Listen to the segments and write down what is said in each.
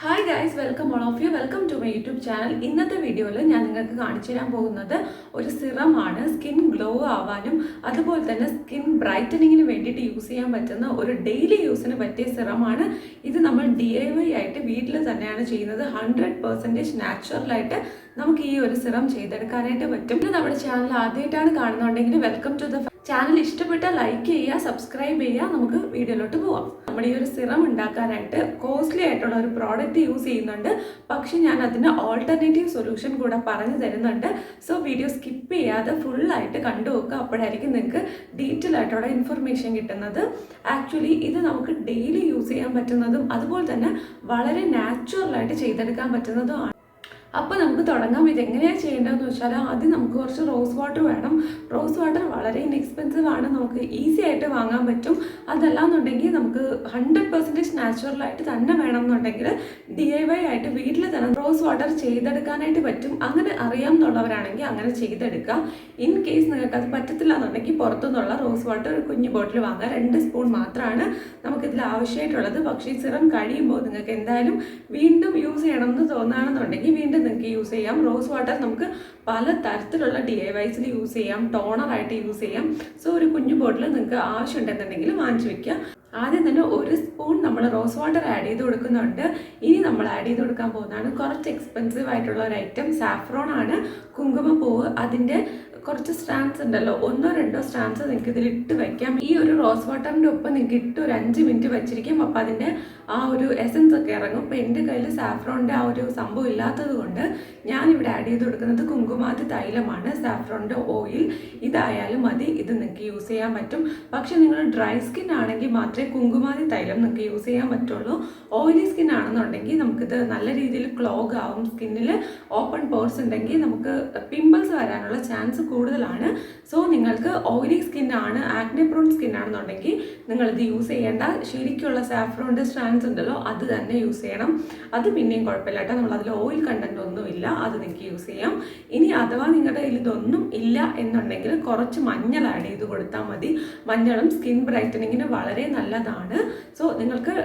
Hi guys, welcome all of you. Welcome to my YouTube channel. ഇന്നത്തെ വീഡിയോയിൽ ഞാൻ നിങ്ങൾക്ക് കാണിച്ചു തരാൻ പോകുന്നത് ഒരു സിറമാണ്. സ്കിൻ ഗ്ലോ ആവാനും അതുപോലെ തന്നെ സ്കിൻ ബ്രൈറ്റനിങ്ങിന് വേണ്ടിയിട്ട് യൂസ് ചെയ്യാൻ പറ്റുന്ന ഒരു ഡെയിലി യൂസിന് പറ്റിയ സിറമാണ്. ഇത് നമ്മൾ DIY ആയിട്ട് വീട്ടിൽ തന്നെയാണ് ചെയ്യുന്നത്. 100% നാച്ചുറലായിട്ട് നമുക്ക് ഈ ഒരു സിറം ചെയ്തെടുക്കാനായിട്ട് പറ്റും. ഇത് നമ്മുടെ ചാനൽ ആദ്യമായിട്ടാണ് കാണുന്നുണ്ടെങ്കിൽ വെൽക്കം ടു ദ ചാനൽ. ഇഷ്ടപ്പെട്ടാൽ ലൈക്ക് ചെയ്യുക, സബ്സ്ക്രൈബ് ചെയ്യുക. നമുക്ക് വീഡിയോയിലോട്ട് പോവാം. നമ്മുടെ ഈ ഒരു സിറം ഉണ്ടാക്കാനായിട്ട് കോസ്റ്റ്ലി ആയിട്ടുള്ള ഒരു പ്രോഡക്റ്റ് യൂസ് ചെയ്യുന്നുണ്ട്. പക്ഷെ ഞാൻ അതിന് ഓൾട്ടർനേറ്റീവ് സൊല്യൂഷൻ കൂടെ പറഞ്ഞു തരുന്നുണ്ട്. സോ വീഡിയോ സ്കിപ്പ് ചെയ്യാതെ ഫുള്ളായിട്ട് കണ്ടു നോക്കുക. അപ്പോഴായിരിക്കും നിങ്ങൾക്ക് ഡീറ്റെയിൽ ആയിട്ടുള്ള ഇൻഫർമേഷൻ കിട്ടുന്നത്. ആക്ച്വലി ഇത് നമുക്ക് ഡെയിലി യൂസ് ചെയ്യാൻ പറ്റുന്നതും അതുപോലെ തന്നെ വളരെ നാച്ചുറലായിട്ട് ചെയ്തെടുക്കാൻ പറ്റുന്നതുമാണ്. അപ്പോൾ നമുക്ക് തുടങ്ങാം. ഇതെങ്ങനെയാണ് ചെയ്യേണ്ടതെന്ന് വെച്ചാൽ ആദ്യം നമുക്ക് കുറച്ച് റോസ് വാട്ടർ വേണം. റോസ് വാട്ടർ വളരെ ഇൻഎക്സ്പെൻസീവ് ആണ്, നമുക്ക് ഈസി ആയിട്ട് വാങ്ങാൻ പറ്റും. അതല്ലാന്നുണ്ടെങ്കിൽ നമുക്ക് 100% നാച്ചുറലായിട്ട് തന്നെ വേണമെന്നുണ്ടെങ്കിൽ DIY ആയിട്ട് വീട്ടിൽ തന്നെ റോസ് വാട്ടർ ചെയ്തെടുക്കാനായിട്ട് പറ്റും. അങ്ങനെ അറിയാമെന്നുള്ളവരാണെങ്കിൽ അങ്ങനെ ചെയ്തെടുക്കുക. ഇൻ കേസ് നിങ്ങൾക്ക് അത് പറ്റത്തില്ല എന്നുണ്ടെങ്കിൽ പുറത്തുനിന്നുള്ള റോസ് വാട്ടർ ഒരു കുഞ്ഞു ബോട്ടിൽ വാങ്ങുക. 2 സ്പൂൺ മാത്രമാണ് നമുക്കിതിൽ ആവശ്യമായിട്ടുള്ളത്. പക്ഷേ ഈ സിറം കഴിയുമ്പോൾ നിങ്ങൾക്ക് എന്തായാലും വീണ്ടും യൂസ് ചെയ്യണമെന്ന് തോന്നുകയാണെന്നുണ്ടെങ്കിൽ വീണ്ടും നിങ്ങൾക്ക് യൂസ് ചെയ്യാം. റോസ് വാട്ടർ നമുക്ക് പല തരത്തിലുള്ള DIYസിൽ യൂസ് ചെയ്യാം, ടോണറായിട്ട് യൂസ് ചെയ്യാം. സോ ഒരു കുഞ്ഞു ബോട്ടിൽ നിങ്ങൾക്ക് ആവശ്യമുണ്ടെന്നുണ്ടെങ്കിൽ വാങ്ങിച്ചു വെക്കുക. ആദ്യം തന്നെ 1 സ്പൂൺ നമ്മൾ റോസ് വാട്ടർ ആഡ് ചെയ്ത് കൊടുക്കുന്നുണ്ട്. ഇനി നമ്മൾ ആഡ് ചെയ്ത് കൊടുക്കാൻ പോകുന്നതാണ് കുറച്ച് എക്സ്പെൻസീവ് ആയിട്ടുള്ള ഒരു ഐറ്റം. സാഫ്രോൺ ആണ്, കുങ്കുമപ്പൂവ്. അതിൻ്റെ കുറച്ച് സ്റ്റാൻഡ്സ് ഉണ്ടല്ലോ, 1-2 സ്റ്റാൻഡ്സ് നിങ്ങൾക്ക് ഇതിൽ ഇട്ട് വയ്ക്കാം. ഈ ഒരു റോസ് വാട്ടറിൻ്റെ ഒപ്പം നിങ്ങൾക്ക് ഇട്ട് ഒരു 5 മിനിറ്റ് വെച്ചിരിക്കും. അപ്പോൾ അതിൻ്റെ ആ ഒരു എസൻസ് ഒക്കെ ഇറങ്ങും. അപ്പോൾ എൻ്റെ കയ്യിൽ സാഫ്രോണിൻ്റെ ആ ഒരു സംഭവം ഇല്ലാത്തത് കൊണ്ട് ഞാനിവിടെ ആഡ് ചെയ്ത് കൊടുക്കുന്നത് കുങ്കുമാതി തൈലമാണ്, സാഫ്രോണിൻ്റെ ഓയിൽ. ഇതായാലും മതി, ഇത് നിങ്ങൾക്ക് യൂസ് ചെയ്യാൻ പറ്റും. പക്ഷെ നിങ്ങൾ ഡ്രൈ സ്കിൻ ആണെങ്കിൽ മാത്രമേ കുങ്കുമാതി തൈലം നിങ്ങൾക്ക് യൂസ് ചെയ്യാൻ പറ്റുള്ളൂ. ഓയിലി സ്കിൻ ആണെന്നുണ്ടെങ്കിൽ നമുക്കിത് നല്ല രീതിയിൽ ക്ലോഗ് ആവും. സ്കിന്നിൽ ഓപ്പൺ പോർസ് ഉണ്ടെങ്കിൽ നമുക്ക് പിമ്പിൾസ് വരാനുള്ള ചാൻസ് കൂടുതലാണ്. സോ നിങ്ങൾക്ക് ഓയിലി സ്കിൻ ആണ്, ആക്നെ പ്രോൺ സ്കിൻ ആണെന്നുണ്ടെങ്കിൽ നിങ്ങളിത് യൂസ് ചെയ്യേണ്ട. ശരിക്കുള്ള സാഫ്രോണിൻ്റെ സ്ട്രാൻഡ്സ് ഉണ്ടല്ലോ, അത് തന്നെ യൂസ് ചെയ്യണം. അത് പിന്നെയും കുഴപ്പമില്ല കേട്ടോ, നമ്മളതിൽ ഓയിൽ കണ്ടന്റ് ഒന്നും ഇല്ല, അത് നിങ്ങൾക്ക് യൂസ് ചെയ്യാം. ഇനി അഥവാ നിങ്ങളുടെ കയ്യിൽ ഇതൊന്നും ഇല്ല എന്നുണ്ടെങ്കിൽ കുറച്ച് മഞ്ഞൾ ആഡ് ചെയ്ത് കൊടുത്താൽ മതി. മഞ്ഞളും സ്കിൻ ബ്രൈറ്റനിങ്ങിന് വളരെ നല്ലതാണ്. സോ നിങ്ങൾക്ക്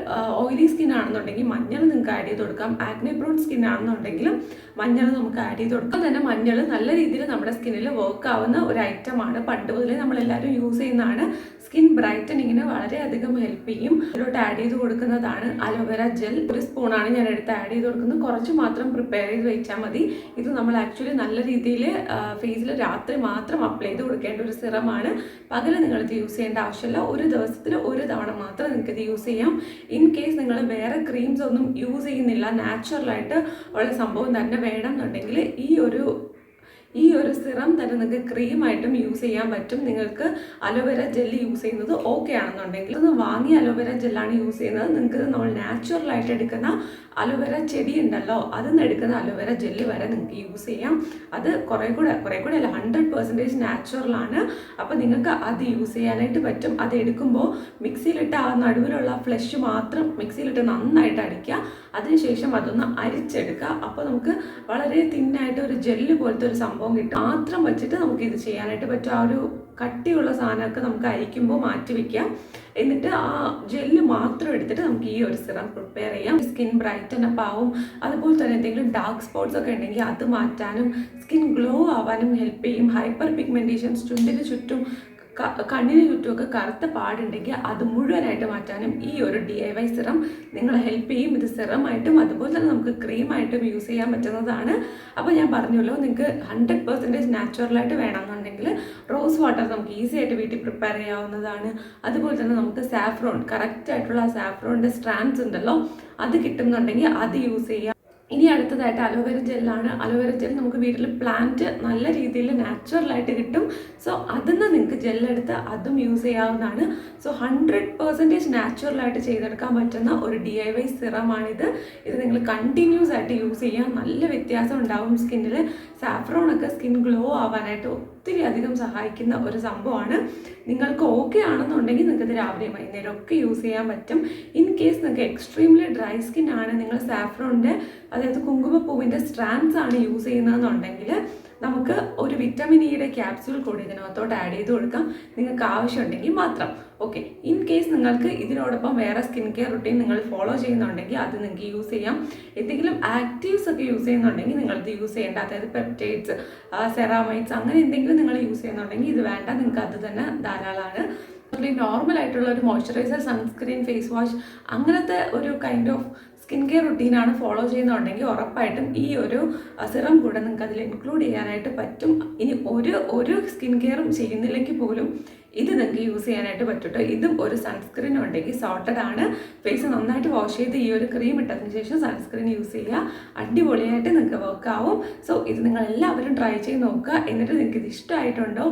ഓയിലി സ്കിൻ ആണെന്നുണ്ടെങ്കിൽ മഞ്ഞൾ നിങ്ങൾക്ക് ആഡ് ചെയ്ത് കൊടുക്കാം. ആക്നെ പ്രോൺ സ്കിൻ ആണെന്നുണ്ടെങ്കിലും മഞ്ഞൾ നമുക്ക് ആഡ് ചെയ്ത് കൊടുക്കാം. തന്നെ മഞ്ഞൾ നല്ല രീതിയിൽ നമ്മുടെ സ്കിന്നിൽ വർക്ക് ആവുന്ന ഒരു ഐറ്റമാണ്. പണ്ട് മുതലേ നമ്മളെല്ലാവരും യൂസ് ചെയ്യുന്നതാണ്. സ്കിൻ ബ്രൈറ്റനിങ്ങിന് വളരെയധികം ഹെൽപ്പ് ചെയ്യും. ഇതിലോട്ട് ആഡ് ചെയ്ത് കൊടുക്കുന്നതാണ് അലോവേര ജെൽ. 1 സ്പൂണാണ് ഞാൻ എടുത്ത് ആഡ് ചെയ്ത് കൊടുക്കുന്നത്. കുറച്ച് മാത്രം പ്രിപ്പയർ ചെയ്ത് വെച്ചാൽ മതി. ഇത് നമ്മൾ ആക്ച്വലി നല്ല രീതിയിൽ ഫേസിൽ രാത്രി മാത്രം അപ്ലൈ ചെയ്ത് കൊടുക്കേണ്ട ഒരു സിറമാണ്. പകൽ നിങ്ങളിത് യൂസ് ചെയ്യേണ്ട ആവശ്യമില്ല. ഒരു ദിവസത്തിൽ 1 തവണ മാത്രം നിങ്ങൾക്കിത് യൂസ് ചെയ്യാം. ഇൻ കേസ് നിങ്ങൾ വേറെ ക്രീംസ് ഒന്നും യൂസ് ചെയ്യുന്നില്ല, നാച്ചുറലായിട്ട് ഉള്ള സംഭവം തന്നെ വേണം എന്നുണ്ടെങ്കിൽ ഈ ഒരു സിറം തന്നെ നിങ്ങൾക്ക് ക്രീമായിട്ടും യൂസ് ചെയ്യാൻ പറ്റും. നിങ്ങൾക്ക് അലോവേര ജെല്ല് യൂസ് ചെയ്യുന്നത് ഓക്കെ ആണെന്നുണ്ടെങ്കിൽ ഒന്ന് വാങ്ങിയ അലോവേര ജെല്ലാണ് യൂസ് ചെയ്യുന്നത്, നിങ്ങൾക്ക് നമ്മൾ നാച്ചുറലായിട്ട് എടുക്കുന്ന അലോവേര ചെടി ഉണ്ടല്ലോ, അതിൽ നിന്ന് എടുക്കുന്ന അലോവേര ജെല്ല് വരെ നിങ്ങൾക്ക് യൂസ് ചെയ്യാം. അത് കുറേ കൂടെ അല്ല, 100% നാച്ചുറലാണ്. അപ്പോൾ നിങ്ങൾക്ക് അത് യൂസ് ചെയ്യാനായിട്ട് പറ്റും. അത് എടുക്കുമ്പോൾ മിക്സിയിലിട്ട് ആ നടുവിലുള്ള ഫ്ലഷ് മാത്രം മിക്സിയിലിട്ട് നന്നായിട്ട് അടിക്കുക. അതിനുശേഷം അതൊന്ന് അരിച്ചെടുക്കുക. അപ്പോൾ നമുക്ക് വളരെ തിന്നായിട്ട് ഒരു ജെല്ല് പോലത്തെ ഒരു സംഭവം കിട്ടും. മാത്രം വെച്ചിട്ട് നമുക്ക് ഇത് ചെയ്യാനായിട്ട് പറ്റും. ആ ഒരു കട്ടിയുള്ള സാധനമൊക്കെ നമുക്ക് അരിക്കുമ്പോൾ മാറ്റി വയ്ക്കാം. എന്നിട്ട് ആ ജെല്ല് മാത്രം എടുത്തിട്ട് നമുക്ക് ഈ ഒരു സിറം പ്രിപ്പയർ ചെയ്യാം. സ്കിൻ ബ്രൈറ്റൻ അപ്പ് ആവും. അതുപോലെ തന്നെ എന്തെങ്കിലും ഡാർക്ക് സ്പോട്ട്സ് ഒക്കെ ഉണ്ടെങ്കിൽ അത് മാറ്റാനും സ്കിൻ ഗ്ലോ ആവാനും ഹെൽപ്പ് ചെയ്യും. ഹൈപ്പർ പിഗ്മെൻറ്റേഷൻസ്, ചുണ്ടിന് ചുറ്റും കണ്ണിന് ചുറ്റുമൊക്കെ കറുത്ത പാടുണ്ടെങ്കിൽ അത് മുഴുവനായിട്ട് മാറ്റാനും ഈ ഒരു DIY സിറം നിങ്ങളെ ഹെൽപ്പ് ചെയ്യും. ഇത് സിറമായിട്ടും അതുപോലെ തന്നെ നമുക്ക് ക്രീമായിട്ടും യൂസ് ചെയ്യാൻ പറ്റുന്നതാണ്. അപ്പോൾ ഞാൻ പറഞ്ഞല്ലോ, നിങ്ങൾക്ക് 100% നാച്ചുറലായിട്ട് വേണമെന്നുണ്ടെങ്കിൽ റോസ് വാട്ടർ നമുക്ക് ഈസി ആയിട്ട് വീട്ടിൽ പ്രിപ്പയർ ചെയ്യാവുന്നതാണ്. അതുപോലെ തന്നെ നമുക്ക് സാഫ്രോൺ, കറക്റ്റായിട്ടുള്ള സാഫ്രോണിൻ്റെ സ്ട്രാൻഡ്സ് ഉണ്ടല്ലോ, അത് കിട്ടുന്നുണ്ടെങ്കിൽ അത് യൂസ് ചെയ്യാം. ഇനി അടുത്തതായിട്ട് അലോവേര ജെല്ലാണ്. അലോവേര ജെൽ നമുക്ക് വീട്ടിൽ പ്ലാന്റ് നല്ല രീതിയിൽ നാച്ചുറലായിട്ട് കിട്ടും. സോ അതിന്ന് നിങ്ങൾക്ക് ജെല്ലെടുത്ത് അതും യൂസ് ചെയ്യാവുന്നതാണ്. സോ 100% നാച്ചുറലായിട്ട് ചെയ്തെടുക്കാൻ പറ്റുന്ന ഒരു DIY സിറമാണിത്. ഇത് നിങ്ങൾ കണ്ടിന്യൂസ് ആയിട്ട് യൂസ് ചെയ്യാം. നല്ല വ്യത്യാസം ഉണ്ടാവും സ്കിന്നിൽ. സാഫ്രോണൊക്കെ സ്കിൻ ഗ്ലോ ആവാനായിട്ട് ഒത്തിരി അധികം സഹായിക്കുന്ന ഒരു സംഭവമാണ്. നിങ്ങൾക്ക് ഓക്കെ ആണെന്നുണ്ടെങ്കിൽ നിങ്ങൾക്ക് ഇത് രാവിലെ വൈകുന്നേരം ഒക്കെ യൂസ് ചെയ്യാൻ പറ്റും. ഇൻ കേസ് നിങ്ങൾക്ക് എക്സ്ട്രീംലി ഡ്രൈ സ്കിൻ ആണ്, നിങ്ങൾ സാഫ്രോണിൻ്റെ അതായത് കുങ്കുമപ്പൂവിൻ്റെ സ്ട്രാൻഡ്സ് ആണ് യൂസ് ചെയ്യുന്നതെന്നുണ്ടെങ്കിൽ നമുക്ക് ഒരു വിറ്റമിൻ ഇയുടെ ക്യാപ്സ്യൂൾ കൂടി ഇതിനകത്തോട്ട് ആഡ് ചെയ്ത് കൊടുക്കാം, നിങ്ങൾക്ക് ആവശ്യമുണ്ടെങ്കിൽ മാത്രം. ഓക്കെ, ഇൻ കേസ് നിങ്ങൾക്ക് ഇതിനോടൊപ്പം വേറെ സ്കിൻ കെയർ റുട്ടീൻ നിങ്ങൾ ഫോളോ ചെയ്യുന്നുണ്ടെങ്കിൽ അത് നിങ്ങൾക്ക് യൂസ് ചെയ്യാം. എന്തെങ്കിലും ആക്റ്റീവ്സ് ഒക്കെ യൂസ് ചെയ്യുന്നുണ്ടെങ്കിൽ നിങ്ങളിത് യൂസ് ചെയ്യേണ്ട, അതായത് പെപ്റ്റൈഡ്സ്, സെറാമൈഡ്സ് അങ്ങനെ എന്തെങ്കിലും നിങ്ങൾ യൂസ് ചെയ്യുന്നുണ്ടെങ്കിൽ ഇത് വേണ്ട, നിങ്ങൾക്ക് അത് തന്നെ ധാരാളമാണ്. നോർമൽ ആയിട്ടുള്ള ഒരു മോയ്സ്ചറൈസർ, സൺസ്ക്രീൻ, ഫേസ് വാഷ് അങ്ങനത്തെ ഒരു കൈൻഡ് ഓഫ് സ്കിൻ കെയർ റുട്ടീനാണ് ഫോളോ ചെയ്യുന്നുണ്ടെങ്കിൽ ഉറപ്പായിട്ടും ഈ ഒരു സിറം കൂടെ നിങ്ങൾക്ക് അതിൽ ഇൻക്ലൂഡ് ചെയ്യാനായിട്ട് പറ്റും. ഇനി ഒരു സ്കിൻ കെയറും ചെയ്യുന്നില്ലെങ്കിൽ പോലും ഇത് നിങ്ങൾക്ക് യൂസ് ചെയ്യാനായിട്ട് പറ്റും കേട്ടോ. ഇതും ഒരു സൺസ്ക്രീൻ ഉണ്ടെങ്കിൽ സോർട്ടഡ് ആണ്. ഫേസ് നന്നായിട്ട് വാഷ് ചെയ്ത് ഈ ഒരു ക്രീം ഇട്ടതിന് ശേഷം സൺസ്ക്രീൻ യൂസ് ചെയ്യുക, അടിപൊളിയായിട്ട് നിങ്ങൾക്ക് വർക്ക് ആവും. സോ ഇത് നിങ്ങൾ എല്ലാവരും ട്രൈ ചെയ്ത് നോക്കുക. എന്നിട്ട് നിങ്ങൾക്ക് ഇത് ഇഷ്ടമായിട്ടുണ്ടോ,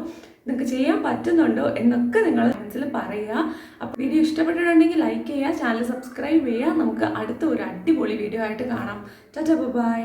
നിങ്ങൾക്ക് ചെയ്യാൻ പറ്റുന്നുണ്ടോ എന്നൊക്കെ നിങ്ങൾ മനസ്സിൽ പറയുക. അപ്പോൾ വീഡിയോ ഇഷ്ടപ്പെട്ടിട്ടുണ്ടെങ്കിൽ ലൈക്ക് ചെയ്യുക, ചാനൽ സബ്സ്ക്രൈബ് ചെയ്യുക. നമുക്ക് അടുത്ത ഒരു അടിപൊളി വീഡിയോ ആയിട്ട് കാണാം. ടാറ്റാ, ബൈ.